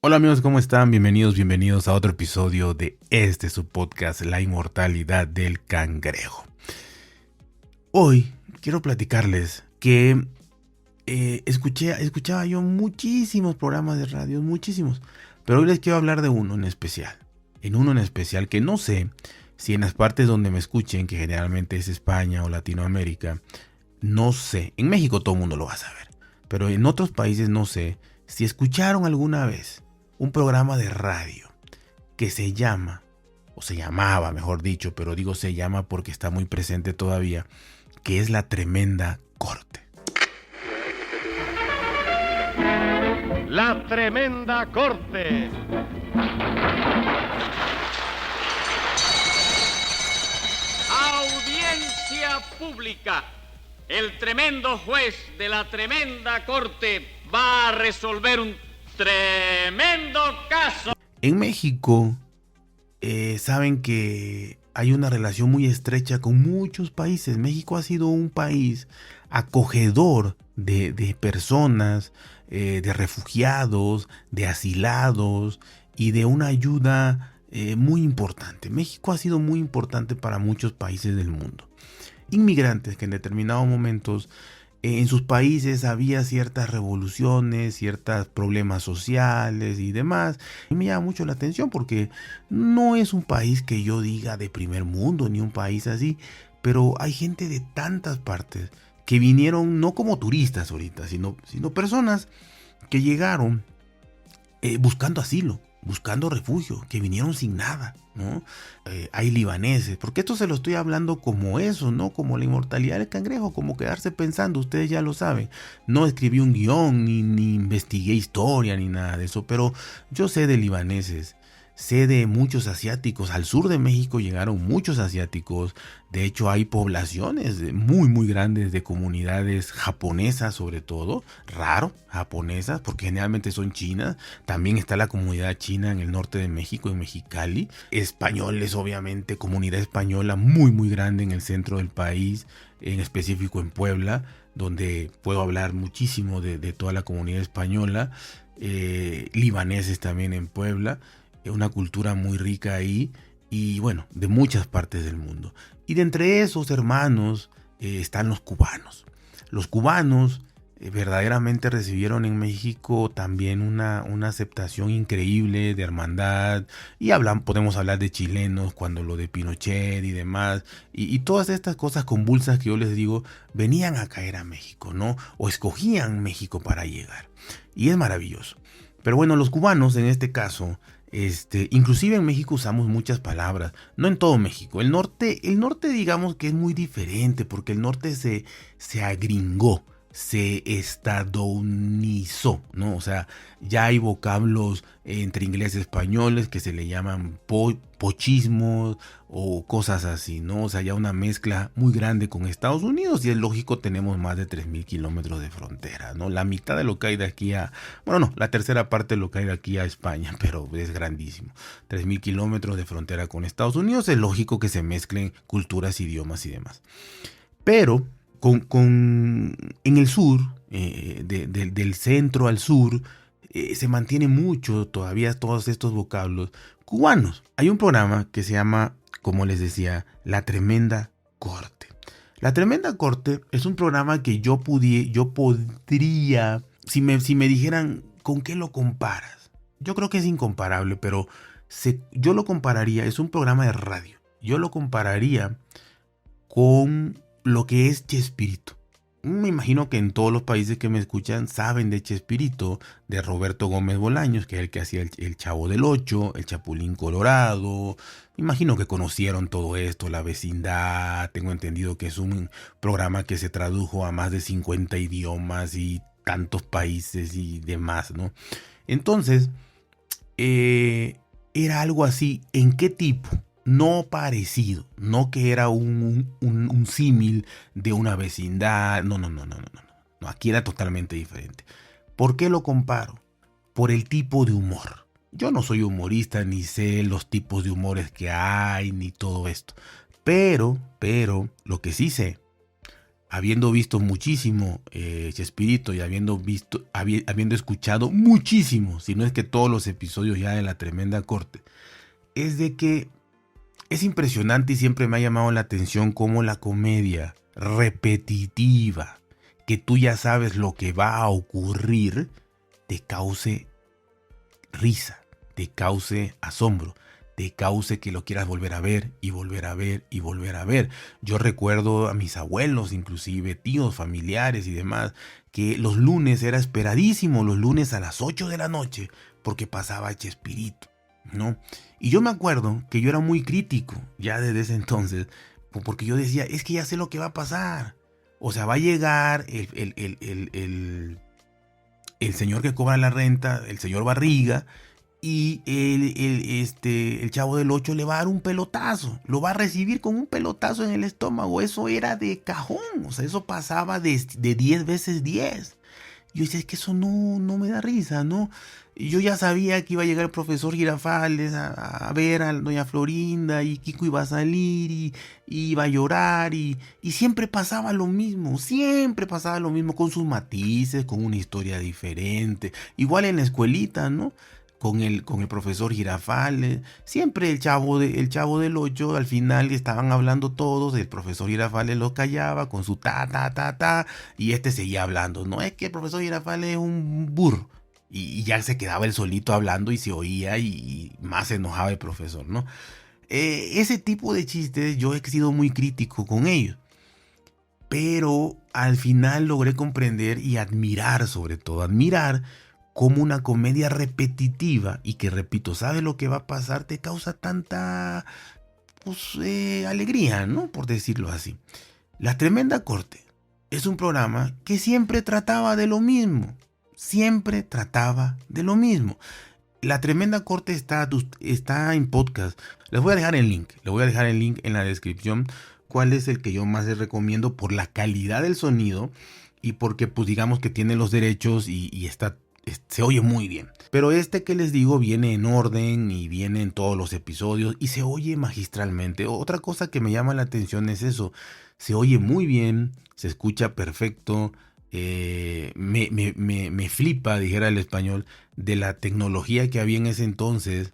Hola amigos, ¿cómo están? Bienvenidos a otro episodio de su podcast, La Inmortalidad del Cangrejo. Hoy quiero platicarles que escuchaba yo muchísimos programas de radio, muchísimos, pero hoy les quiero hablar de uno en especial. Que no sé si en las partes donde me escuchen, que generalmente es España o Latinoamérica, no sé, en México todo el mundo lo va a saber, pero en otros países no sé si escucharon alguna vez un programa de radio que se llama, o se llamaba mejor dicho, pero digo se llama porque está muy presente todavía, que es La Tremenda Corte. La Tremenda Corte. Audiencia pública. El tremendo juez de la Tremenda Corte va a resolver un tremendo caso. En México, saben que hay una relación muy estrecha con muchos países. México ha sido un país acogedor de personas, de refugiados, de asilados y de una ayuda muy importante. México ha sido muy importante para muchos países del mundo. Inmigrantes que en determinados momentos en sus países había ciertas revoluciones, ciertos problemas sociales y demás. Y me llama mucho la atención porque no es un país que yo diga de primer mundo ni un país así, pero hay gente de tantas partes que vinieron no como turistas ahorita, sino personas que llegaron buscando asilo, buscando refugio, que vinieron sin nada, ¿no? Hay libaneses, porque esto se lo estoy hablando como eso, ¿no? Como la inmortalidad del cangrejo, como quedarse pensando, ustedes ya lo saben. No escribí un guión, ni investigué historia, ni nada de eso, pero yo sé de libaneses. Sé de muchos asiáticos. Al sur de México llegaron muchos asiáticos. De hecho, hay poblaciones muy grandes de comunidades japonesas, sobre todo. Raro, japonesas, porque generalmente son chinas. También está la comunidad china en el norte de México, en Mexicali. Españoles, obviamente, comunidad española muy grande en el centro del país, en específico en Puebla, donde puedo hablar muchísimo de toda la comunidad española. Libaneses también en Puebla. Una cultura muy rica ahí y bueno, de muchas partes del mundo. Y de entre esos hermanos están los cubanos. Los cubanos verdaderamente recibieron en México también una aceptación increíble de hermandad. Y podemos hablar de chilenos cuando lo de Pinochet y demás. Y todas estas cosas convulsas que yo les digo venían a caer a México, ¿no? O escogían México para llegar. Y es maravilloso. Pero bueno, los cubanos en este caso... inclusive en México usamos muchas palabras, no en todo México. El norte digamos que es muy diferente porque el norte se agringó, se estadounizó, ¿no? O sea, ya hay vocablos entre inglés y españoles que se le llaman pochismos o cosas así, ¿no? O sea, ya una mezcla muy grande con Estados Unidos y es lógico, tenemos más de 3.000 kilómetros de frontera, ¿no? La mitad de lo que hay de aquí la tercera parte de lo que hay de aquí a España, pero es grandísimo. 3.000 kilómetros de frontera con Estados Unidos, es lógico que se mezclen culturas, idiomas y demás. Pero en el sur, del centro al sur, se mantiene mucho todavía todos estos vocablos cubanos. Hay un programa que se llama, como les decía, La Tremenda Corte. La Tremenda Corte es un programa que yo podría, si me dijeran, ¿con qué lo comparas? Yo creo que es incomparable, pero yo lo compararía, es un programa de radio. Yo lo compararía con lo que es Chespirito. Me imagino que en todos los países que me escuchan saben de Chespirito, de Roberto Gómez Bolaños, que es el que hacía el Chavo del Ocho, el Chapulín Colorado. Me imagino que conocieron todo esto, La Vecindad. Tengo entendido que es un programa que se tradujo a más de 50 idiomas y tantos países y demás, ¿no? Entonces, era algo así. ¿En qué tipo? No parecido, no que era un símil de una vecindad, no, aquí era totalmente diferente. ¿Por qué lo comparo? Por el tipo de humor. Yo no soy humorista, ni sé los tipos de humores que hay, ni todo esto. Pero, lo que sí sé habiendo visto muchísimo Chespirito y habiendo escuchado muchísimo, si no es que todos los episodios ya de La Tremenda Corte, es de que es impresionante y siempre me ha llamado la atención cómo la comedia repetitiva, que tú ya sabes lo que va a ocurrir, te cause risa, te cause asombro, te cause que lo quieras volver a ver y volver a ver y volver a ver. Yo recuerdo a mis abuelos, inclusive tíos, familiares y demás, que los lunes era esperadísimo, los lunes a las 8 de la noche, porque pasaba Chespirito, ¿no? Y yo me acuerdo que yo era muy crítico ya desde ese entonces, porque yo decía, es que ya sé lo que va a pasar. O sea, va a llegar el señor que cobra la renta, el señor Barriga, y el Chavo del 8 le va a dar un pelotazo, lo va a recibir con un pelotazo en el estómago. Eso era de cajón, o sea, eso pasaba de 10 veces 10. Yo decía, es que eso no me da risa, ¿no? Yo ya sabía que iba a llegar el profesor Girafales a ver a doña Florinda, y Kiko iba a salir y iba a llorar, y siempre pasaba lo mismo, con sus matices, con una historia diferente. Igual en la escuelita, ¿no? Con el profesor Girafales, siempre el chavo del 8, al final estaban hablando todos, el profesor Girafales lo callaba con su ta, y seguía hablando. No es que el profesor Girafales es un burro, y ya se quedaba él solito hablando y se oía, y más se enojaba el profesor, ¿no? Ese tipo de chistes yo he sido muy crítico con ellos, pero al final logré comprender y admirar, sobre todo admirar, como una comedia repetitiva y que, repito, sabe lo que va a pasar, te causa tanta alegría, ¿no? Por decirlo así. La Tremenda Corte es un programa que siempre trataba de lo mismo. La Tremenda Corte está en podcast. Les voy a dejar el link. En la descripción. ¿Cuál es el que yo más les recomiendo por la calidad del sonido? Y porque, pues, digamos que tiene los derechos y se oye muy bien. Pero que les digo viene en orden y viene en todos los episodios y se oye magistralmente. Otra cosa que me llama la atención es eso. Se oye muy bien, se escucha perfecto. Me flipa, dijera el español, de la tecnología que había en ese entonces,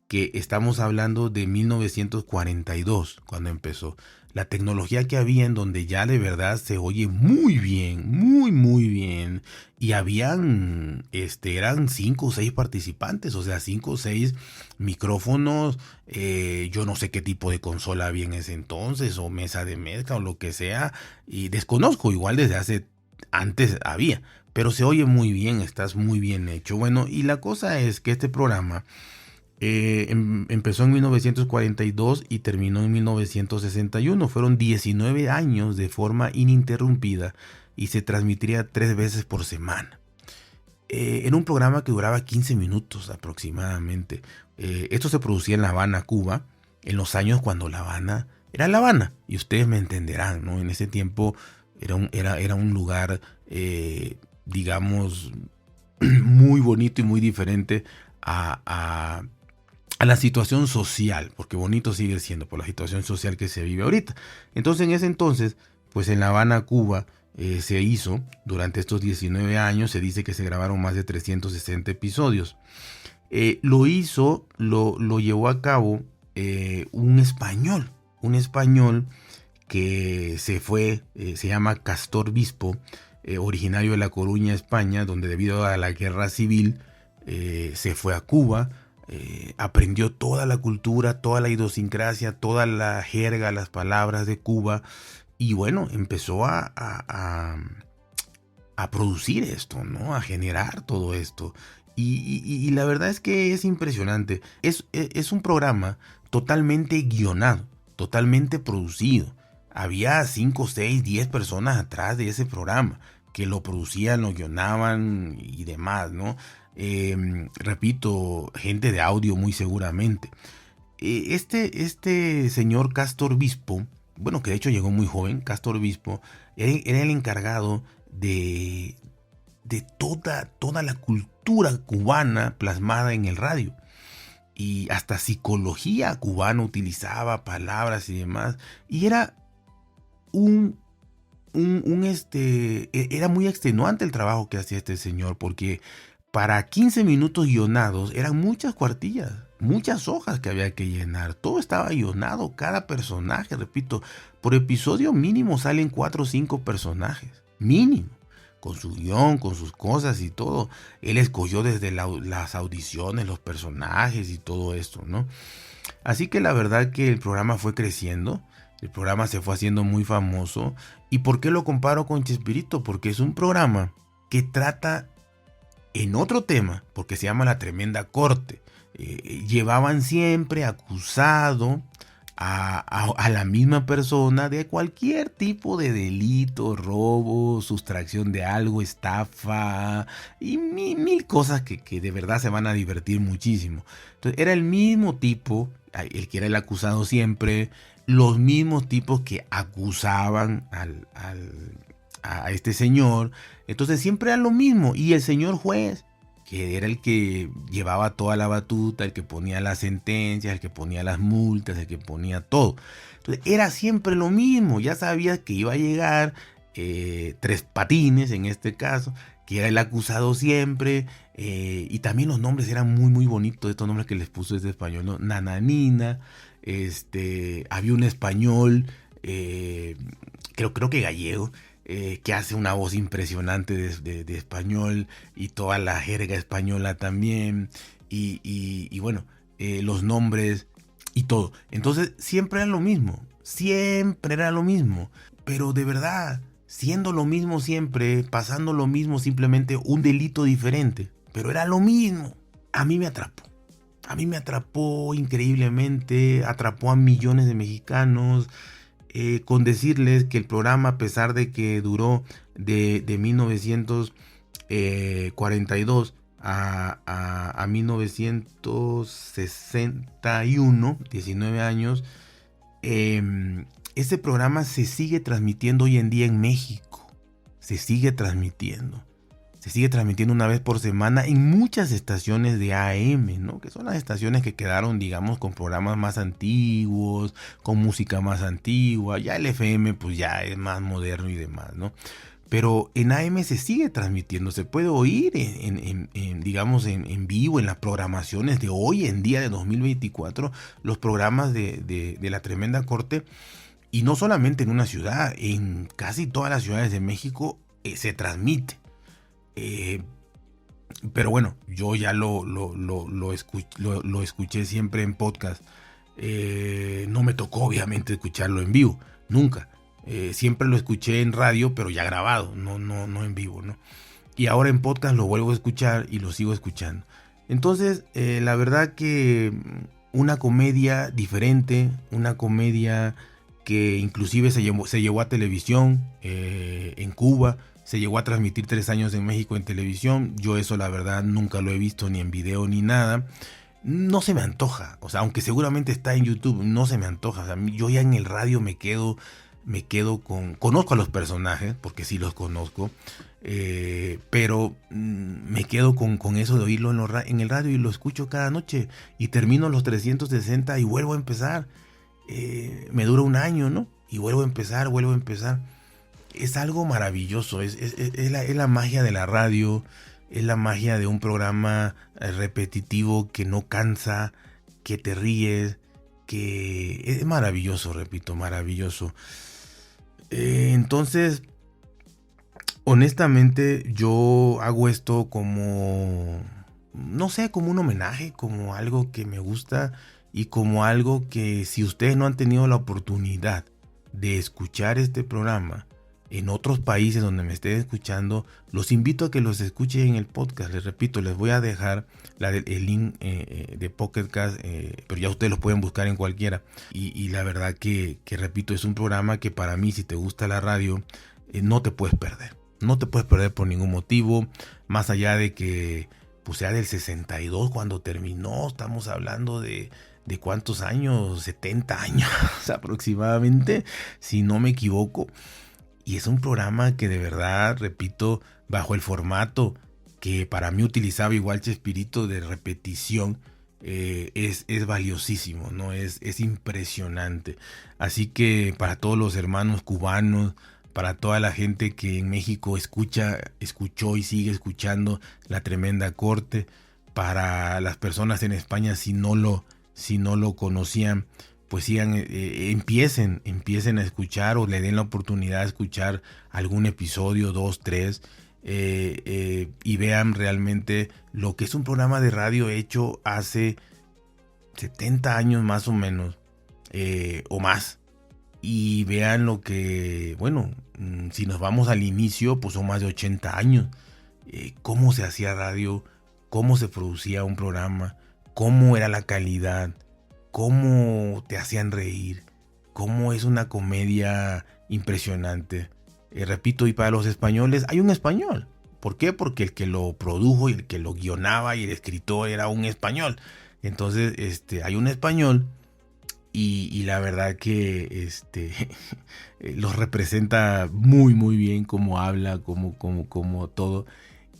que estamos hablando de 1942 cuando empezó. La tecnología que había, en donde ya de verdad se oye muy bien, muy bien. Y habían, eran 5 o 6 participantes, o sea, 5 o 6 micrófonos. Yo no sé qué tipo de consola había en ese entonces, o mesa de mezcla, o lo que sea. Y desconozco, igual desde antes había. Pero se oye muy bien, estás muy bien hecho. Bueno, y la cosa es que este programa empezó en 1942 y terminó en 1961. Fueron 19 años de forma ininterrumpida y se transmitiría 3 veces por semana. Era un programa que duraba 15 minutos aproximadamente. Esto se producía en La Habana, Cuba, en los años cuando La Habana era La Habana. Y ustedes me entenderán, ¿no? En ese tiempo era un lugar, digamos, muy bonito y muy diferente a la situación social, porque bonito sigue siendo por la situación social que se vive ahorita. Entonces, en ese entonces, pues en La Habana, Cuba, se hizo durante estos 19 años, se dice que se grabaron más de 360 episodios. Lo llevó a cabo un español que se llama Castor Bispo, originario de La Coruña, España, donde debido a la guerra civil se fue a Cuba. Aprendió toda la cultura, toda la idiosincrasia, toda la jerga, las palabras de Cuba, y bueno, empezó a producir esto, ¿no? A generar todo esto. Y la verdad es que es impresionante. Es un programa totalmente guionado, totalmente producido. Había 5, 6, 10 personas atrás de ese programa que lo producían, lo guionaban y demás, ¿no? Repito, gente de audio muy seguramente. Este señor Castor Bispo, bueno, que de hecho llegó muy joven, Castor Bispo, era el encargado de toda la cultura cubana plasmada en el radio. Y hasta psicología cubana utilizaba palabras y demás. Y era un era muy extenuante el trabajo que hacía este señor, porque para 15 minutos guionados eran muchas cuartillas, muchas hojas que había que llenar. Todo estaba guionado, cada personaje, repito, por episodio mínimo salen 4 o 5 personajes, mínimo, con su guión, con sus cosas y todo. Él escogió desde las audiciones, los personajes y todo esto, ¿no? Así que la verdad que el programa fue creciendo, el programa se fue haciendo muy famoso. ¿Y por qué lo comparo con Chespirito? Porque es un programa que trata en otro tema, porque se llama La Tremenda Corte. Llevaban siempre acusado a la misma persona de cualquier tipo de delito, robo, sustracción de algo, estafa y mil cosas que de verdad se van a divertir muchísimo. Entonces era el mismo tipo, el que era el acusado siempre, los mismos tipos que acusaban a este señor. Entonces siempre era lo mismo. Y el señor juez, que era el que llevaba toda la batuta, el que ponía las sentencias, el que ponía las multas, el que ponía todo. Entonces era siempre lo mismo. Ya sabías que iba a llegar Tres Patines, en este caso, que era el acusado siempre. Y también los nombres eran muy muy bonitos, estos nombres que les puso este español, ¿no? Nananina. Había un español, creo que gallego, que hace una voz impresionante de español, y toda la jerga española también, y bueno, los nombres y todo. Entonces siempre era lo mismo, pero de verdad, siendo lo mismo siempre, pasando lo mismo, simplemente un delito diferente, pero era lo mismo. A mí me atrapó increíblemente, atrapó a millones de mexicanos. Con decirles que el programa, a pesar de que duró de 1942 a 1961, 19 años, ese programa se sigue transmitiendo hoy en día en México. Se sigue transmitiendo una vez por semana en muchas estaciones de AM, ¿no? Que son las estaciones que quedaron, digamos, con programas más antiguos, con música más antigua. Ya el FM pues ya es más moderno y demás, ¿no? Pero en AM se sigue transmitiendo, se puede oír digamos, en vivo, en las programaciones de hoy en día de 2024, los programas de La Tremenda Corte. Y no solamente en una ciudad, en casi todas las ciudades de México se transmite. Pero bueno, yo ya lo escuché siempre en podcast. No me tocó obviamente escucharlo en vivo, nunca. Siempre lo escuché en radio, pero ya grabado, no en vivo, ¿no? Y ahora en podcast lo vuelvo a escuchar y lo sigo escuchando. Entonces, la verdad que una comedia diferente, una comedia que inclusive se llevó a televisión en Cuba. Se llegó a transmitir 3 años en México en televisión. Yo eso la verdad nunca lo he visto ni en video ni nada. No se me antoja. O sea, aunque seguramente está en YouTube, no se me antoja. O sea, yo ya en el radio me quedo con... Conozco a los personajes, porque sí los conozco. Pero me quedo con eso de oírlo en el radio y lo escucho cada noche. Y termino los 360 y vuelvo a empezar. Me dura un año, ¿no? Y vuelvo a empezar. Es algo maravilloso, es la magia de la radio, es la magia de un programa repetitivo que no cansa, que te ríes, que es maravilloso, repito, maravilloso. Entonces, honestamente, yo hago esto como, no sé, como un homenaje, como algo que me gusta y como algo que, si ustedes no han tenido la oportunidad de escuchar este programa en otros países donde me estén escuchando, los invito a que los escuchen en el podcast. Les repito, les voy a dejar el link de Pocket Cast, pero ya ustedes lo pueden buscar en cualquiera. Y la verdad que repito, es un programa que para mí, si te gusta la radio, no te puedes perder. No te puedes perder por ningún motivo, más allá de que pues sea del 62 cuando terminó. Estamos hablando de cuántos años, 70 años aproximadamente, si no me equivoco. Y es un programa que de verdad, repito, bajo el formato que para mí utilizaba igual Chespirito de repetición, es valiosísimo, ¿no? Es impresionante. Así que para todos los hermanos cubanos, para toda la gente que en México escuchó y sigue escuchando La Tremenda Corte, para las personas en España si no lo conocían, pues sigan, empiecen a escuchar o le den la oportunidad de escuchar algún episodio, 2, 3, y vean realmente lo que es un programa de radio hecho hace 70 años más o menos, o más. Y vean lo que, bueno, si nos vamos al inicio, pues son más de 80 años. Cómo se hacía radio, cómo se producía un programa, cómo era la calidad, cómo te hacían reír, cómo es una comedia impresionante. Repito, y para los españoles hay un español. ¿Por qué? Porque el que lo produjo y el que lo guionaba y el escritor era un español. Entonces, hay un español y la verdad que los representa muy muy bien, cómo habla, como todo.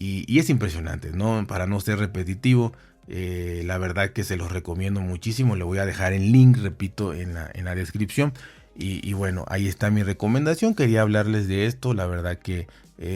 Y es impresionante, ¿no? Para no ser repetitivo, la verdad que se los recomiendo muchísimo. Le voy a dejar el link, repito, en la descripción. Y bueno, ahí está mi recomendación. Quería hablarles de esto. La verdad que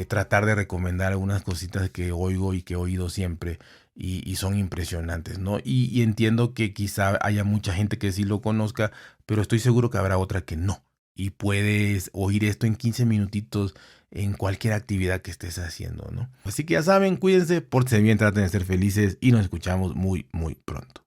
tratar de recomendar algunas cositas que oigo y que he oído siempre. Y son impresionantes, ¿no? Y entiendo que quizá haya mucha gente que sí lo conozca, pero estoy seguro que habrá otra que no. Y puedes oír esto en 15 minutitos en cualquier actividad que estés haciendo, ¿no? Así que ya saben, cuídense, pórtense bien, traten de ser felices y nos escuchamos muy, muy pronto.